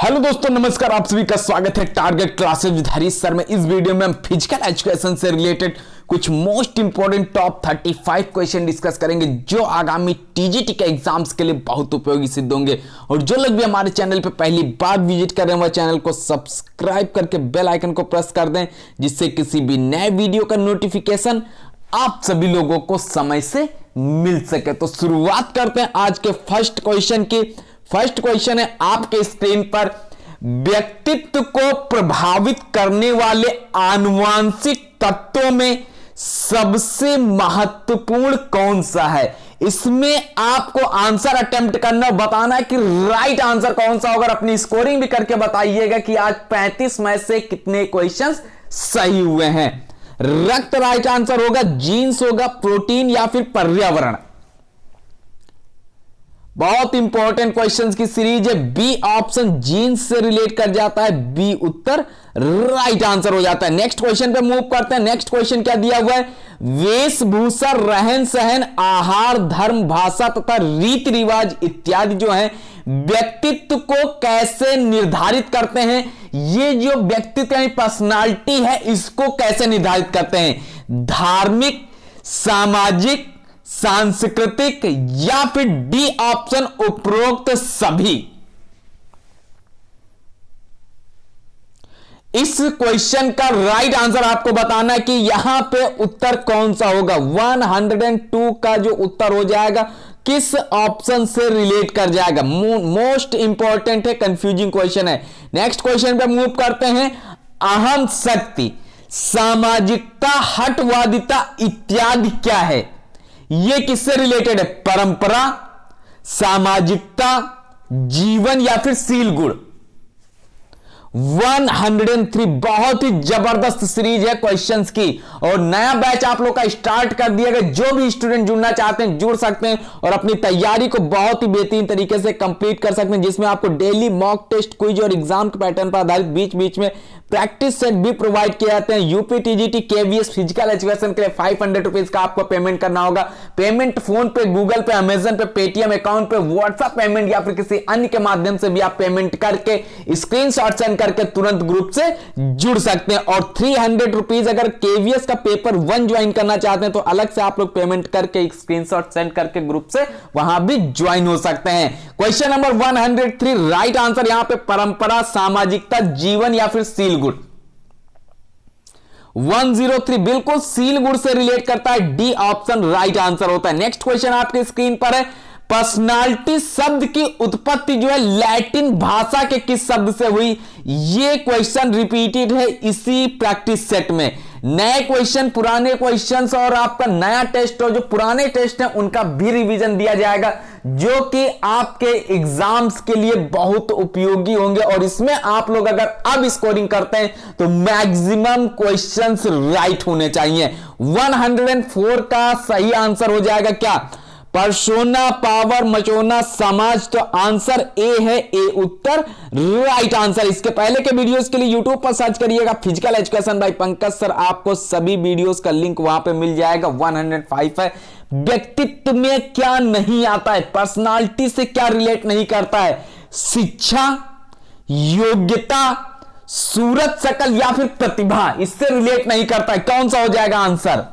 Hello दोस्तों, नमस्कार। आप सभी का स्वागत है target classes with Harish sir में। इस वीडियो में हम फिजिकल एजुकेशन से रिलेटेड कुछ most important top 35 question discuss करेंगे जो आगामी टीजीटी के एग्जाम्स के लिए बहुत उपयोगी सिद्ध होंगे। और जो लोग भी हमारे चैनल पे पहली बार विजिट कर रहे हैं वह चैनल को सब्सक्राइब करके बेल आइकन को प्रेस कर दें, जिससे किसी भी नए वीडियो का नोटिफिकेशन आप सभी लोगों को समय से मिल सके। तो शुरुआत करते हैं आज के फर्स्ट क्वेश्चन की। फर्स्ट क्वेश्चन है आपके स्क्रीन पर, व्यक्तित्व को प्रभावित करने वाले आनुवांशिक तत्वों में सबसे महत्वपूर्ण कौन सा है। इसमें आपको आंसर अटेम्प्ट करना, बताना है कि राइट आंसर कौन सा होगा। अपनी स्कोरिंग भी करके बताइएगा कि आज 35 में से कितने क्वेश्चंस सही हुए हैं। रक्त राइट आंसर होगा, जीन्स होगा, प्रोटीन या फिर पर्यावरण। बहुत इंपॉर्टेंट क्वेश्चंस की सीरीज है। बी ऑप्शन जीन्स से रिलेट कर जाता है, बी उत्तर राइट आंसर हो जाता है। नेक्स्ट क्वेश्चन पे मूव करते हैं। नेक्स्ट क्वेश्चन क्या दिया हुआ है, वेशभूषा, रहन सहन, आहार, धर्म, भाषा तथा रीति रिवाज इत्यादि जो है व्यक्तित्व को कैसे निर्धारित करते हैं। ये जो व्यक्तित्व यानी पर्सनालिटी है, इसको कैसे निर्धारित करते हैं, धार्मिक, सामाजिक, सांस्कृतिक या फिर डी ऑप्शन उपरोक्त सभी। इस क्वेश्चन का राइट आंसर आपको बताना है कि यहां पे उत्तर कौन सा होगा। 102 का जो उत्तर हो जाएगा किस ऑप्शन से रिलेट कर जाएगा। मोस्ट इंपॉर्टेंट है, कंफ्यूजिंग क्वेश्चन है। नेक्स्ट क्वेश्चन पे मूव करते हैं। अहम शक्ति, सामाजिकता, हटवादिता इत्यादि क्या है। ये किससे रिलेटेड है, परंपरा, सामाजिकता, जीवन या फिर सील गुण। 103 बहुत ही जबरदस्त सीरीज है क्वेश्चंस की। और नया बैच आप लोग का स्टार्ट कर दिया गया। जो भी स्टूडेंट जुड़ना चाहते हैं जुड़ सकते हैं और अपनी तैयारी को बहुत ही बेहतरीन तरीके से कंप्लीट कर सकते हैं, जिसमें आपको डेली मॉक टेस्ट, क्विज और एग्जाम के पैटर्न पर आधारित बीच बीच में प्रैक्टिस सेट भी प्रोवाइड किए जाते हैं। UP TGT KVS physical education के लिए 500 रुपीज का आपको पेमेंट करना होगा। पेमेंट फोन पे, गूगल पे, अमेजन पे, पेटीएम अकाउंट पे, व्हाट्सएप पेमेंट या फिर किसी अन्य के माध्यम से भी आप पेमेंट करके स्क्रीनशॉट सेंड करके तुरंत ग्रुप से जुड़ सकते हैं। और 300 रुपीज अगर केवीएस का पेपर 1 ज्वाइन करना चाहते हैं तो अलग से आप लोग पेमेंट करके स्क्रीनशॉट सेंड करके ग्रुप से वहां भी ज्वाइन हो सकते हैं। क्वेश्चन नंबर 103 राइट आंसर यहां पे परंपरा, सामाजिकता, जीवन या फिर सील गुण। 103 बिल्कुल सील गुण से रिलेट करता है, डी ऑप्शन राइट आंसर होता है। नेक्स्ट क्वेश्चन आपके स्क्रीन पर है, पर्सनालिटी शब्द की उत्पत्ति जो है लैटिन भाषा के किस शब्द से हुई। यह क्वेश्चन रिपीटेड है इसी प्रैक्टिस सेट में। नए क्वेश्चन, पुराने क्वेश्चंस और आपका नया टेस्ट और जो पुराने टेस्ट हैं उनका भी रिवीजन दिया जाएगा, जो कि आपके एग्जाम्स के लिए बहुत उपयोगी होंगे। और इसमें आप लोग अगर अब स्कोरिंग करते हैं तो मैक्सिमम क्वेश्चंस राइट होने चाहिए। 104 का सही आंसर हो जाएगा क्या, पर्सोना, पावर, मचोना, समाज। तो आंसर ए है, ए उत्तर राइट आंसर। इसके पहले के वीडियोस के लिए यूट्यूब पर सर्च करिएगा physical education by Pankaj sir, आपको सभी वीडियोस का लिंक वहां पे मिल जाएगा। 105 है, व्यक्तित्व में क्या नहीं आता है, पर्सनालिटी से क्या रिलेट नहीं करता है, शिक्षा, योग्यता, सूरत, शकल या फिर प्रतिभा, इससे रिलेट नहीं करता है। कौन सा हो जाएगा आंसर।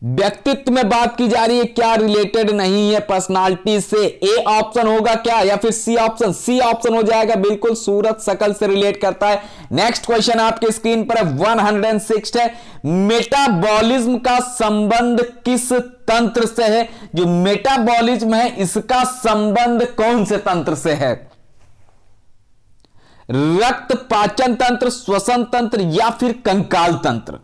व्यक्तित्व में बात की जा रही है, क्या रिलेटेड नहीं है पर्सनालिटी से। ए ऑप्शन होगा क्या या फिर सी ऑप्शन। सी ऑप्शन हो जाएगा, बिल्कुल सूरत शकल से रिलेट करता है। नेक्स्ट क्वेश्चन आपके स्क्रीन पर है, 106 है, मेटाबॉलिज्म का संबंध किस तंत्र से है। जो मेटाबॉलिज्म है इसका संबंध कौन से तंत्र से है, रक्त पाचन तंत्र, श्वसन तंत्र या फिर कंकाल तंत्र।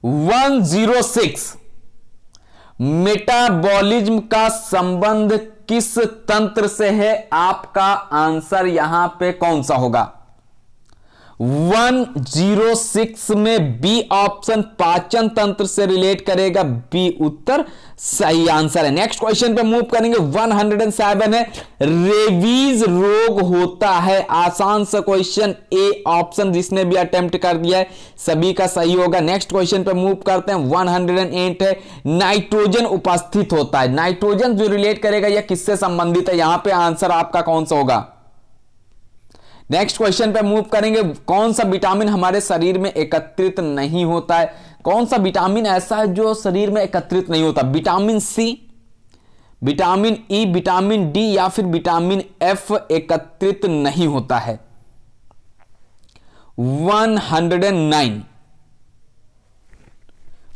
106 मेटाबॉलिज्म का संबंध किस तंत्र से है, आपका आंसर यहां पे कौन सा होगा। 106 में बी ऑप्शन पाचन तंत्र से रिलेट करेगा, बी उत्तर सही आंसर है। नेक्स्ट क्वेश्चन पे मूव करेंगे। 107 है, रेबीज रोग होता है। आसान सा क्वेश्चन, ए ऑप्शन जिसने भी अटेम्प्ट कर दिया है सभी का सही होगा। नेक्स्ट क्वेश्चन पे मूव करते हैं। 108 है, नाइट्रोजन उपस्थित होता है। नाइट्रोजन जो रिलेट करेगा यह किससे संबंधित है, यहां पे आंसर आपका कौन सा होगा। नेक्स्ट क्वेश्चन पे मूव करेंगे। कौन सा विटामिन हमारे शरीर में एकत्रित नहीं होता है, कौन सा विटामिन ऐसा है जो शरीर में एकत्रित नहीं होता। Vitamin C, vitamin E, vitamin D या फिर विटामिन एफ एकत्रित नहीं होता है। 109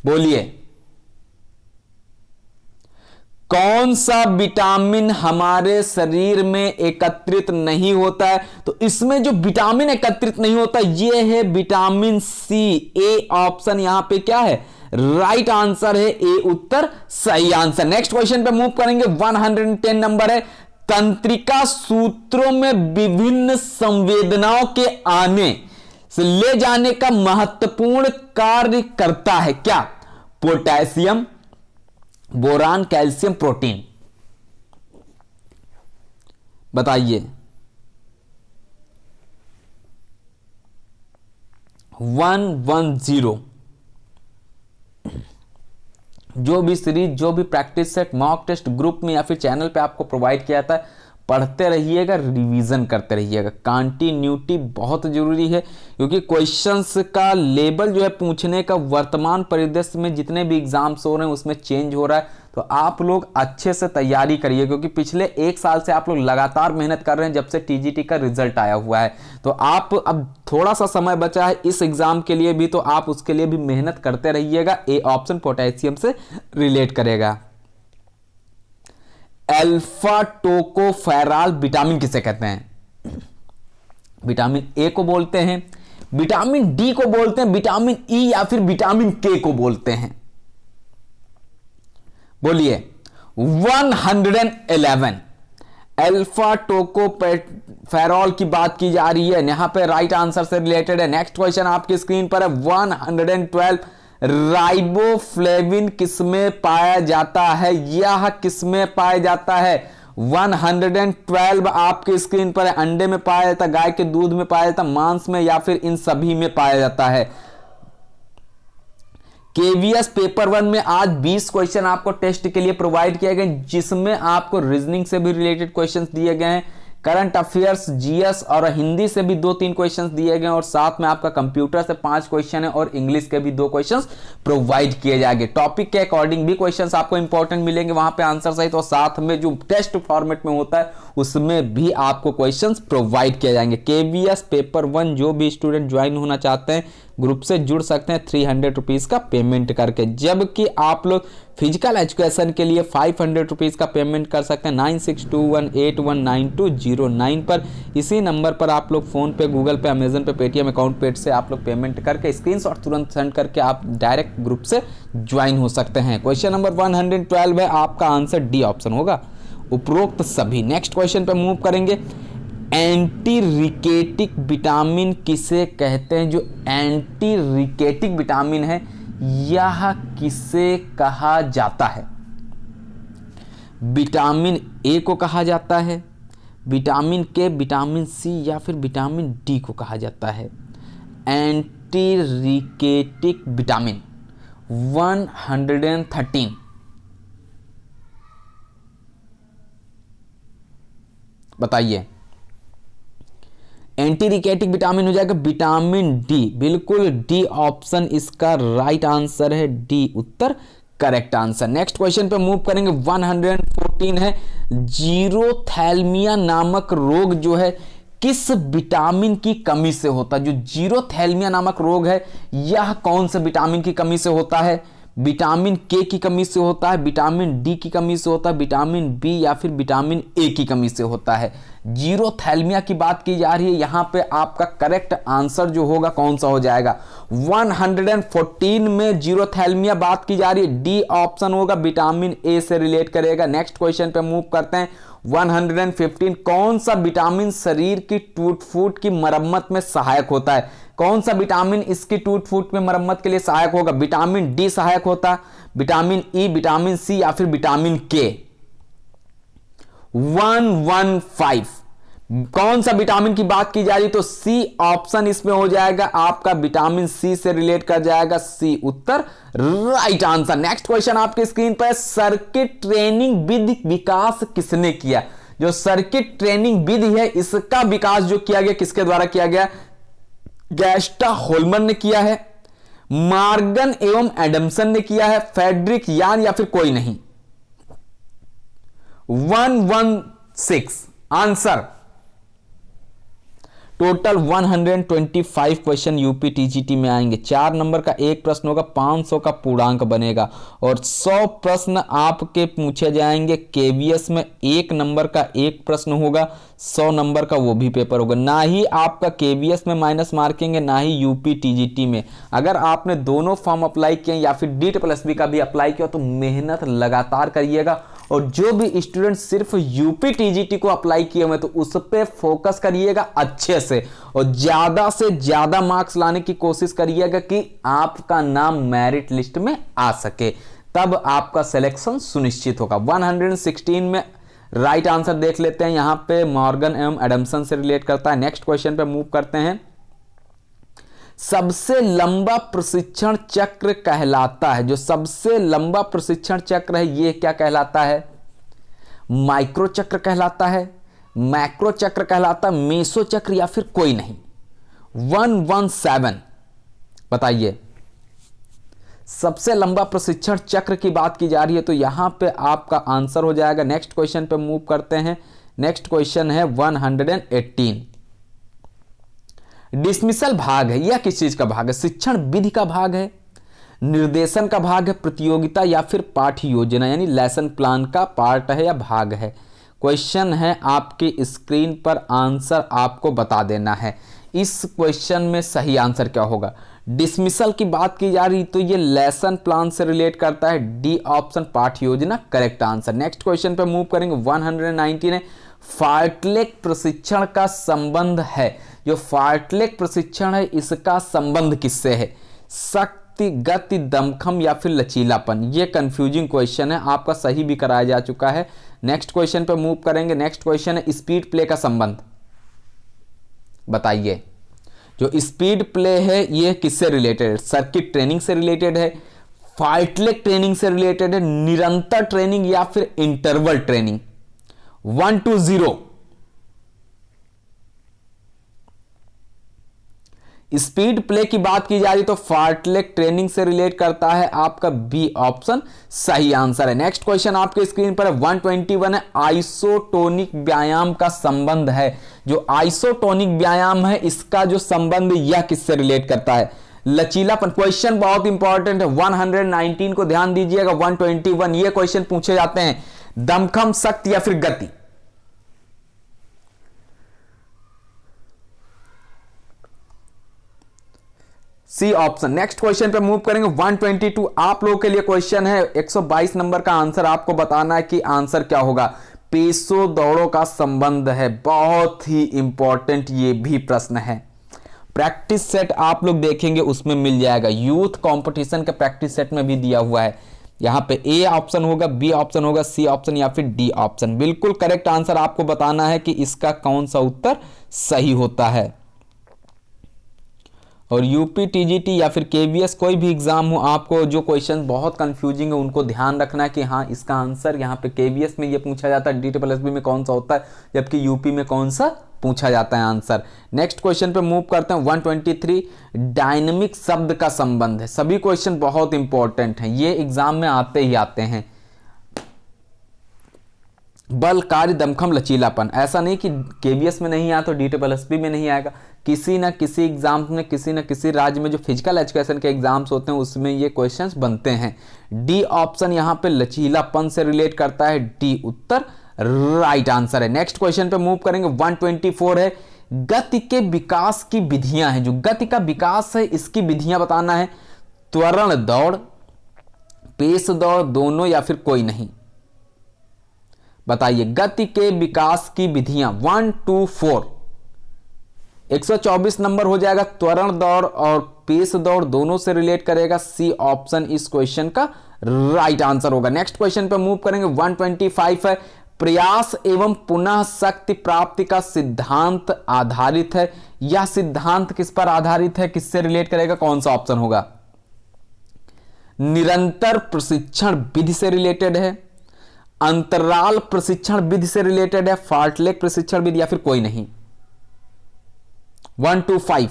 बोलिए कौन सा विटामिन हमारे शरीर में एकत्रित नहीं होता है। तो इसमें जो विटामिन एकत्रित नहीं होता यह है विटामिन सी। ए ऑप्शन यहां पे क्या है, राइट आंसर है, ए उत्तर सही आंसर। नेक्स्ट क्वेश्चन पे मूव करेंगे। 110 नंबर है, तंत्रिका सूत्रों में विभिन्न संवेदनाओं के आने से ले जाने का महत्वपूर्ण कार्य करता है क्या। पोटेशियम, बोरान, कैल्शियम, प्रोटीन, बताइए। 110 जो भी सीरीज, जो भी practice set mock test group में या फिर चैनल पे आपको प्रोवाइड किया जाता है, पढ़ते रहिएगा, रिवीजन करते रहिएगा। कंटिन्यूटी बहुत जरूरी है क्योंकि क्वेश्चंस का लेवल जो है पूछने का वर्तमान परिदृश्य में जितने भी एग्जाम्स हो रहे हैं उसमें चेंज हो रहा है। तो आप लोग अच्छे से तैयारी करिए क्योंकि पिछले 1 साल से आप लोग लगातार मेहनत कर रहे हैं जब से टीजीटी का रिजल्ट आया हुआ है। तो आप अब थोड़ा सा समय बचा है इस एग्जाम के लिए भी, तो आप उसके लिए भी मेहनत करते रहिएगा। ए ऑप्शन पोटेशियम से रिलेट करेगा। अल्फा टोकोफेरॉल विटामिन किसे कहते हैं। विटामिन ए को बोलते हैं, विटामिन डी को बोलते हैं, विटामिन ई या फिर विटामिन के को बोलते हैं। बोलिए। 111 अल्फा टोकोफेरॉल की बात की जा रही है, यहां पे राइट आंसर से रिलेटेड है। नेक्स्ट क्वेश्चन आपकी स्क्रीन पर है। 112 राइबोफ्लेविन किसमें पाया जाता है, यह किसमें पाया जाता है। 112 आपकी स्क्रीन पर है। अंडे में पाया जाता है, गाय के दूध में पाया जाता है, मांस में या फिर इन सभी में पाया जाता है। केवीएस पेपर 1 में आज 20 क्वेश्चन आपको टेस्ट के लिए प्रोवाइड किए गए जिसमें आपको रीजनिंग से भी रिलेटेड क्वेश्चंस दिए गए हैं, करंट अफेयर्स, जीएस और हिंदी से भी 2-3 क्वेश्चंस दिए गए और साथ में आपका कंप्यूटर से 5 क्वेश्चन है और इंग्लिश के भी 2 क्वेश्चंस प्रोवाइड किए जाएंगे। टॉपिक के अकॉर्डिंग भी क्वेश्चंस आपको इंपॉर्टेंट मिलेंगे वहां पे आंसर सहित, और साथ में जो टेस्ट फॉर्मेट में होता है उसमें भी आपको क्वेश्चंस प्रोवाइड किए जाएंगे। केवीएस पेपर 1 जो भी स्टूडेंट ज्वाइन होना चाहते हैं ग्रुप से जुड़ सकते हैं 300 रुपीज का पेमेंट करके, जबकि आप लोग फिजिकल एजुकेशन के लिए 500 रुपीज का पेमेंट कर सकते हैं 9621819209 पर। इसी नंबर पर आप लोग फोन पे, गूगल पे, अमेजन पे, पेटीएम अकाउंट पे से आप लोग पेमेंट करके स्क्रीनशॉट तुरंत सेंड करके आप डायरेक्ट ग्रुप से ज्वाइन हो सकते हैं। क्वेश्चन नंबर 112 है, आपका आंसर डी ऑप्शन होगा, उपरोक्त सभी। नेक्स्ट क्वेश्चन पे मूव करेंगे। एंटी रिकेटिक विटामिन किसे कहते हैं। जो एंटी रिकेटिक विटामिन है यह किसे कहा जाता है। विटामिन ए को कहा जाता है, विटामिन के, विटामिन सी या फिर विटामिन डी को कहा जाता है। एंटी रिकेटिक विटामिन 113 बताइए। एंटी रिकेटिक विटामिन हो जाएगा विटामिन डी, बिल्कुल डी ऑप्शन इसका राइट आंसर है, डी उत्तर करेक्ट आंसर। नेक्स्ट क्वेश्चन पे मूव करेंगे। 114 है, जीरोथैल्मिया नामक रोग जो है किस विटामिन की कमी से होता है। जो जीरोथैल्मिया नामक रोग है यह कौन से विटामिन की कमी से होता है। विटामिन के की कमी से होता है, विटामिन डी की कमी से होता है, विटामिन बी या फिर विटामिन ए की कमी से होता है। जीरोथैल्मिया की बात की जा रही है, यहां पे आपका करेक्ट आंसर जो होगा कौन सा हो जाएगा। 114 में जीरोथैल्मिया बात की जा रही है, डी ऑप्शन होगा, विटामिन ए से रिलेट करेगा। नेक्स्ट क्वेश्चन पे मूव करते हैं। 115 कौन सा विटामिन शरीर की टूट फूट की मरम्मत में सहायक होता है? कौन सा विटामिन इसकी टूट फूट में मरम्मत के लिए सहायक होगा? विटामिन डी सहायक होता, विटामिन ई, विटामिन सी या फिर विटामिन के? 115 कौन सा विटामिन की बात की जा रही? तो सी ऑप्शन इसमें हो जाएगा आपका, विटामिन सी से रिलेट कर जाएगा, सी उत्तर राइट आंसर। नेक्स्ट क्वेश्चन आपके स्क्रीन पर, सर्किट ट्रेनिंग विधि विकास किसने किया? जो सर्किट ट्रेनिंग विधि है इसका विकास जो किया गया किसके द्वारा किया गया? गैस्टा होल्मन ने किया है, मॉर्गन एवं एडमसन ने किया है, फ्रेडरिक यान या फिर कोई नहीं? 116 answer. Total 125 question UP TGT में आएंगे। 4 नंबर का एक प्रश्न होगा, 500 का पूर्णांक बनेगा और 100 प्रश्न आपके पूछे जाएंगे केवीएस में। 1 नंबर का एक प्रश्न होगा, 100 नंबर का वो भी पेपर होगा। ना ही आपका केवीएस में माइनस मार्किंग है, ना ही यूपी टीजीटी में। अगर आपने दोनों फॉर्म अप्लाई किए या फिर DSSB का भी अप्लाई किया तो मेहनत लगातार करिएगा। और जो भी स्टूडेंट सिर्फ यूपी टीजीटी को अप्लाई किए हुए तो उस पर फोकस करिएगा अच्छे से और ज्यादा से ज्यादा मार्क्स लाने की कोशिश करिएगा कि आपका नाम मेरिट लिस्ट में आ सके, तब आपका सिलेक्शन सुनिश्चित होगा। 116 में राइट आंसर देख लेते हैं, यहां पे मॉर्गन एवं एडमसन से रिलेट करता है। नेक्स्ट क्वेश्चन पे मूव करते हैं। सबसे लंबा प्रशिक्षण चक्र कहलाता है, जो सबसे लंबा प्रशिक्षण चक्र है ये क्या कहलाता है? माइक्रो चक्र कहलाता है, मैक्रो चक्र कहलाता है, मेसो चक्र या फिर कोई नहीं? 117 बताइए। सबसे लंबा प्रशिक्षण चक्र की बात की जा रही है तो यहां पे आपका आंसर हो जाएगा। नेक्स्ट क्वेश्चन पे मूव करते हैं। नेक्स्ट क्वेश्चन है 118। डिसमिसल भाग है, यह किस चीज का भाग है? शिक्षण विधि का भाग है, निर्देशन का भाग है, प्रतियोगिता या फिर पाठ्य योजना यानी लेसन प्लान का पार्ट है या भाग है? क्वेश्चन है आपकी स्क्रीन पर, आंसर आपको बता देना है। इस क्वेश्चन में सही आंसर क्या होगा? डिसमिसल की बात की जा रही तो ये लेसन प्लान से रिलेट करता है, डी ऑप्शन पाठ्य योजना करेक्ट आंसर। नेक्स्ट क्वेश्चन पे मूव करेंगे। 119 है, फार्टलेक प्रशिक्षण का संबंध है, जो फार्टलेक प्रशिक्षण है इसका संबंध किससे है? शक्ति, गति, दमखम या फिर लचीलापन? ये कंफ्यूजिंग क्वेश्चन है, आपका सही भी कराया जा चुका है। नेक्स्ट क्वेश्चन पे मूव करेंगे। नेक्स्ट क्वेश्चन है स्पीड प्ले का संबंध बताइए। जो स्पीड प्ले है ये किससे रिलेटेड है? सर्किट ट्रेनिंग से रिलेटेड है, फार्टलेक ट्रेनिंग से रिलेटेड है, निरंतर ट्रेनिंग या फिर इंटरवल ट्रेनिंग? 120 स्पीड प्ले की बात की जा रही तो फार्टलेक ट्रेनिंग से रिलेट करता है, आपका बी ऑप्शन सही आंसर है। नेक्स्ट क्वेश्चन आपके स्क्रीन पर है 121 है, आइसोटोनिक व्यायाम का संबंध है। जो आइसोटोनिक व्यायाम है इसका जो संबंध यह किससे रिलेट करता है? लचीलापन। क्वेश्चन बहुत इंपॉर्टेंट है, 119 को ध्यान दीजिएगा। 121 ये क्वेश्चन पूछे जाते हैं, दमखम, शक्ति या फिर गति? C option. नेक्स्ट क्वेश्चन पे मूव करेंगे। 122 आप लोगों के लिए क्वेश्चन है, 122 नंबर का आंसर आपको बताना है कि आंसर क्या होगा। पेशो दौड़ों का संबंध है, बहुत ही इंपॉर्टेंट ये भी प्रश्न है। प्रैक्टिस सेट आप लोग देखेंगे उसमें मिल जाएगा, यूथ कंपटीशन का प्रैक्टिस सेट में भी दिया हुआ है। यहां पे ए ऑप्शन होगा, बी ऑप्शन होगा, सी ऑप्शन या फिर डी ऑप्शन। बिल्कुल करेक्ट आंसर आपको बताना है कि इसका कौन सा उत्तर सही होता है। और यूपी टीजीटी या फिर केवीएस कोई भी एग्जाम हो, आपको जो क्वेश्चन बहुत कंफ्यूजिंग है उनको ध्यान रखना है कि हाँ इसका आंसर यहाँ पे केवीएस में ये पूछा जाता है, DSSB में कौन सा होता है, जबकि यूपी में कौन सा पूछा जाता है आंसर। नेक्स्ट क्वेश्चन पे मूव करते हैं। 123 डायनेमिक शब्द का संबंध है। सभी क्वेश्चन बहुत इंपॉर्टेंट हैं, ये एग्जाम में आते ही आते हैं। बल, कार्य, दमखम, लचीलापन। ऐसा नहीं कि केवीएस में नहीं आया तो DSSB में नहीं आएगा। किसी ना किसी एग्जाम में, किसी ना किसी राज्य में जो फिजिकल एजुकेशन के एग्जाम्स होते हैं उसमें ये क्वेश्चंस बनते हैं। डी ऑप्शन यहाँ पे लचीलापन से रिलेट करता है, डी उत्तर राइट आंसर है। नेक्स्ट क्वेश्चन पे मूव करेंगे। 124 है, गति के विकास की विधियां हैं। जो गति का विकास है इसकी विधियां बताना है, त्वरण दौड़, पेश दौड़, दोनों या फिर कोई नहीं? बताइए गति के विकास की विधियां 1 2 4। 124 नंबर हो जाएगा। त्वरण दौड़ और पेश दौड़ दोनों से रिलेट करेगा। सी ऑप्शन इस क्वेश्चन का राइट आंसर होगा। नेक्स्ट क्वेश्चन पे मूव करेंगे। 125 है, प्रयास एवं पुनः शक्ति प्राप्ति का सिद्धांत आधारित है। यह सिद्धांत किस पर आधारित है, किससे रिलेट करेगा, कौन सा ऑप्शन होगा? निरंतर प्रशिक्षण विधि से रिलेटेड है, अंतराल प्रशिक्षण विधि से रिलेटेड है, फार्टलेक प्रशिक्षण विधि, या फिर कोई नहीं। 125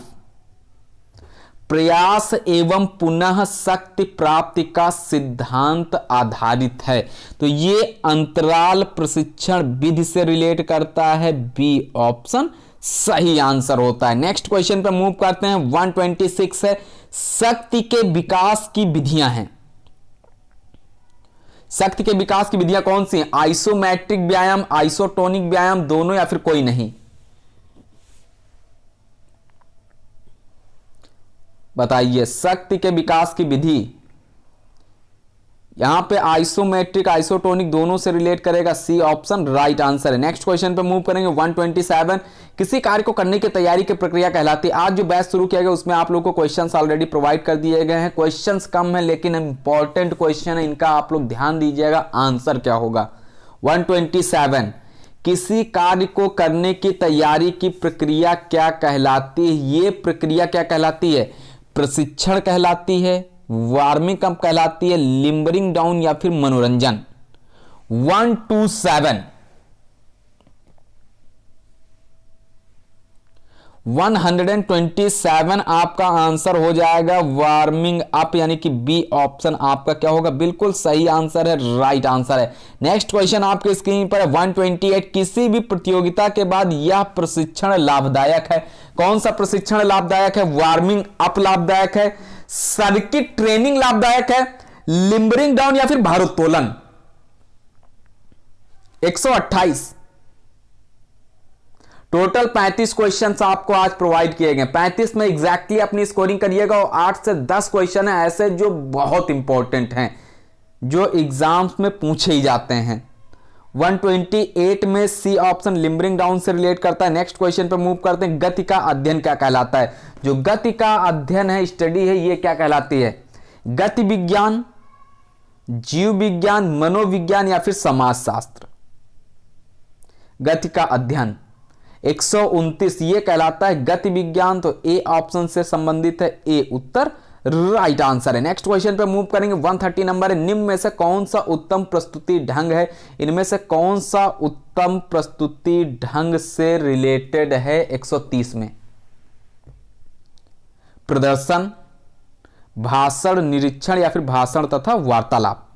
प्रयास एवं पुनः शक्ति प्राप्ति का सिद्धांत आधारित है, तो ये अंतराल प्रशिक्षण विधि से रिलेट करता है। बी ऑप्शन सही आंसर होता है। नेक्स्ट क्वेश्चन पे मूव करते हैं। 126 है, शक्ति के विकास की विधियां हैं। शक्ति के विकास की विधियां कौन सी हैं? आइसोमेट्रिक व्यायाम, आइसोटोनिक व्यायाम, दोनों, या फिर कोई नहीं? बताइए शक्ति के विकास की विधि। यहां पे आइसोमेट्रिक आइसोटोनिक दोनों से रिलेट करेगा। सी ऑप्शन राइट आंसर है। नेक्स्ट क्वेश्चन पे मूव करेंगे। 127 किसी कार्य को करने की तैयारी की प्रक्रिया कहलाती है। आज जो बैच शुरू किया गया उसमें आप लोगों को क्वेश्चंस ऑलरेडी प्रोवाइड कर दिए गए हैं। क्वेश्चंस कम है लेकिन इंपॉर्टेंट क्वेश्चन है, इनका आप लोग ध्यान दीजिएगा। आंसर क्या होगा? 127 किसी कार्य को करने की तैयारी की प्रक्रिया क्या कहलाती है? ये प्रक्रिया क्या कहलाती है? प्रशिक्षण कहलाती है, वार्मिंग अप कहलाती है, लिम्बरिंग डाउन, या फिर मनोरंजन? 127 127 आपका आंसर हो जाएगा वार्मिंग अप, यानी कि बी ऑप्शन आपका क्या होगा? बिल्कुल सही आंसर है, राइट आंसर है। नेक्स्ट क्वेश्चन आपके स्क्रीन पर है। 128 किसी भी प्रतियोगिता के बाद यह प्रशिक्षण लाभदायक है। कौन सा प्रशिक्षण लाभदायक है? वार्मिंग अप लाभदायक है, सर्किट ट्रेनिंग लाभदायक है, लिम्बरिंग डाउन, या फिर भारोत्तोलन? 128 टोटल 35 क्वेश्चंस आपको आज प्रोवाइड किए गए। 35 में एग्जैक्टली अपनी स्कोरिंग करिएगा और 8 से 10 क्वेश्चन है ऐसे जो बहुत इंपॉर्टेंट हैं, जो एग्जाम्स में पूछे ही जाते हैं। 128 में सी ऑप्शन लिम्बरिंग डाउन से रिलेट करता है। नेक्स्ट क्वेश्चन पे मूव करते हैं। गति का अध्ययन क्या कहलाता है? जो गति का अध्ययन है, स्टडी है, ये क्या कहलाती है? गति विज्ञान, जीव विज्ञान, मनोविज्ञान, या फिर समाजशास्त्र? गति का अध्ययन 129 ये कहलाता है गति विज्ञान, तो ए ऑप्शन से संबंधित है। ए उत्तर राइट आंसर है। नेक्स्ट क्वेश्चन पे मूव करेंगे। 130 नंबर है। निम्न में से कौन सा उत्तम प्रस्तुति ढंग है? इनमें से कौन सा उत्तम प्रस्तुति ढंग से रिलेटेड है? 130 में प्रदर्शन, भाषण, निरीक्षण, या फिर भाषण तथा वार्तालाप?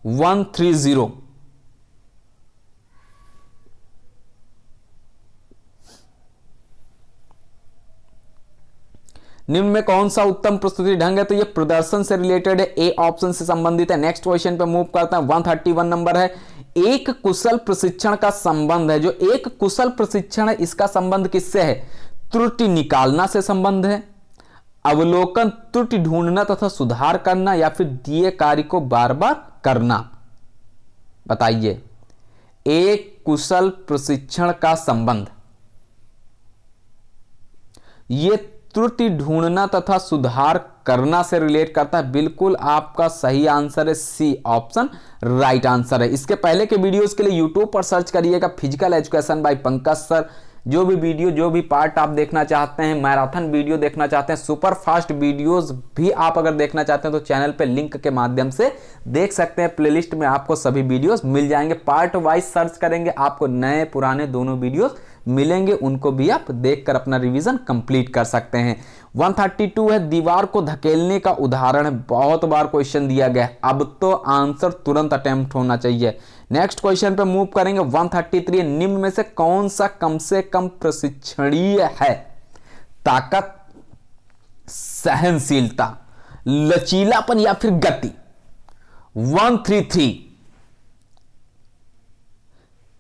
130 निम्न में कौन सा उत्तम प्रस्तुति ढंग है? तो ये प्रदर्शन से रिलेटेड है। ए ऑप्शन से संबंधित है। नेक्स्ट क्वेश्चन पे मूव करता है। 131 नंबर है। एक कुशल प्रशिक्षण का संबंध है। जो एक कुशल प्रशिक्षण है इसका संबंध किससे है? त्रुटि निकालना से संबंध है, अवलोकन, त्रुटि ढूंढना तथा सुधार करना, या फिर दिए कार्य को बार बार करना? बताइए एक कुशल प्रशिक्षण का संबंध ये त्रुटि ढूंढना तथा सुधार करना से रिलेट करता है। बिल्कुल आपका सही आंसर है। सी ऑप्शन राइट आंसर है। इसके पहले के वीडियोस के लिए यूट्यूब पर सर्च करिएगा physical education by Pankaj sir. जो भी वीडियो, जो भी पार्ट आप देखना चाहते हैं, मैराथन वीडियो देखना चाहते हैं, सुपर फास्ट वीडियोस भी आप अगर देखना चाहते हैं तो चैनल पे लिंक के माध्यम से देख सकते हैं। प्लेलिस्ट में आपको सभी वीडियोस मिल जाएंगे। पार्ट वाइज सर्च करेंगे, आपको नए पुराने दोनों वीडियोस मिलेंगे, उनको भी आप देखकर अपना रिवीजन कंप्लीट कर सकते हैं। 132 है। दीवार को धकेलने का उदाहरण है। बहुत बार क्वेश्चन दिया गया है, अब तो आंसर तुरंत अटेम्प्ट होना चाहिए। नेक्स्ट क्वेश्चन पे मूव करेंगे। 133 निम्न में से कम प्रशिक्षणीय है? ताकत, सहनशीलता, लचीलापन, या फिर गति? 133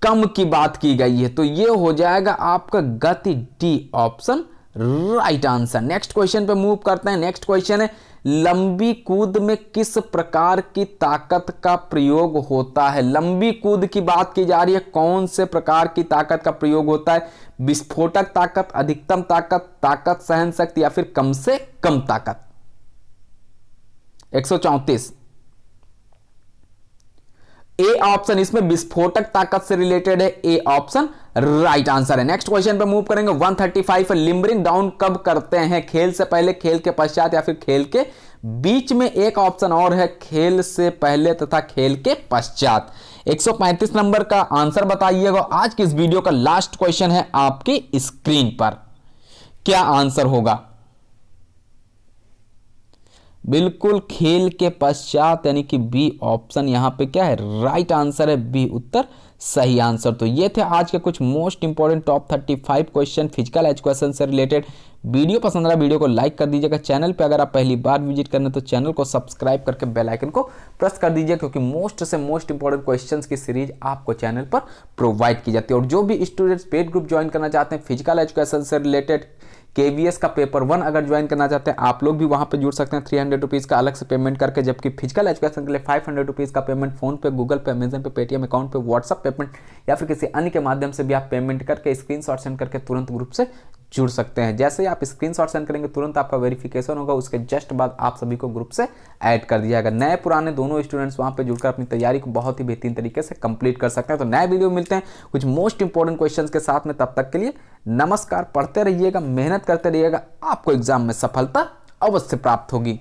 कम की बात की गई है, तो यह हो जाएगा आपका गति। D option right answer. Next question पे मूव करते हैं। नेक्स्ट क्वेश्चन है लंबी कूद में किस प्रकार की ताकत का प्रयोग होता है? लंबी कूद की बात की जा रही है, कौन से प्रकार की ताकत का प्रयोग होता है? विस्फोटक ताकत, अधिकतम ताकत, ताकत सहन शक्ति या फिर कम से कम ताकत? 134 ए ऑप्शन इसमें विस्फोटक ताकत से रिलेटेड है। ए ऑप्शन राइट आंसर है। नेक्स्ट क्वेश्चन पे मूव करेंगे। 135 लिम्बरिंग डाउन कब करते हैं? खेल से पहले, खेल के पश्चात या फिर खेल के बीच में? एक ऑप्शन और है, खेल से पहले तथा खेल के पश्चात। 135 नंबर का आंसर बताइएगा। आज की इस वीडियो का लास्ट क्वेश्चन है आपकी स्क्रीन पर, क्या आंसर होगा? बिल्कुल खेल के पश्चात, यानी कि बी ऑप्शन यहां पे क्या है? राइट आंसर है, बी उत्तर सही आंसर। तो ये थे आज के कुछ most important top 35 question physical education से रिलेटेड। वीडियो पसंद आया वीडियो को लाइक कर दीजिएगा। चैनल पे अगर आप पहली बार विजिट करना तो चैनल को सब्सक्राइब करके बेल आइकन को प्रेस कर दीजिए, क्योंकि मोस्ट से मोस्ट इंपॉर्टेंट क्वेश्चंस की सीरीज आपको चैनल पर प्रोवाइड की जाती है। और जो भी स्टूडेंट्स पेड ग्रुप ज्वाइन करना चाहते हैं फिजिकल एजुकेशन से रिलेटेड, KVS का पेपर 1 अगर ज्वाइन करना चाहते हैं आप लोग भी वहां पे जुड़ सकते हैं 300 रुपीज़ का अलग से पेमेंट करके, जबकि फिजिकल एजुकेशन के लिए 500 रुपीज़ का पेमेंट फोन पे, गूगल पे, अमेजन पे, पेटीएम अकाउंट पे, व्हाट्सअप पेमेंट या फिर किसी अन्य के माध्यम से भी आप पेमेंट करके स्क्रीनशॉट सेंड करके तुरंत ग्रुप से जुड़ सकते हैं। जैसे ही आप स्क्रीनशॉट सेंड करेंगे तुरंत आपका वेरिफिकेशन होगा, उसके जस्ट बाद आप सभी को ग्रुप से ऐड कर दिया जाएगा। नए पुराने दोनों स्टूडेंट्स वहां पे जुड़कर अपनी तैयारी को बहुत ही बेहतरीन तरीके से कंप्लीट कर सकते हैं। तो नए वीडियो मिलते हैं कुछ मोस्ट इंपॉर्टेंट क्वेश्चंस के साथ में, तब तक के लिए नमस्कार। पढ़ते रहिएगा, मेहनत करते रहिएगा, आपको एग्जाम में सफलता अवश्य प्राप्त होगी।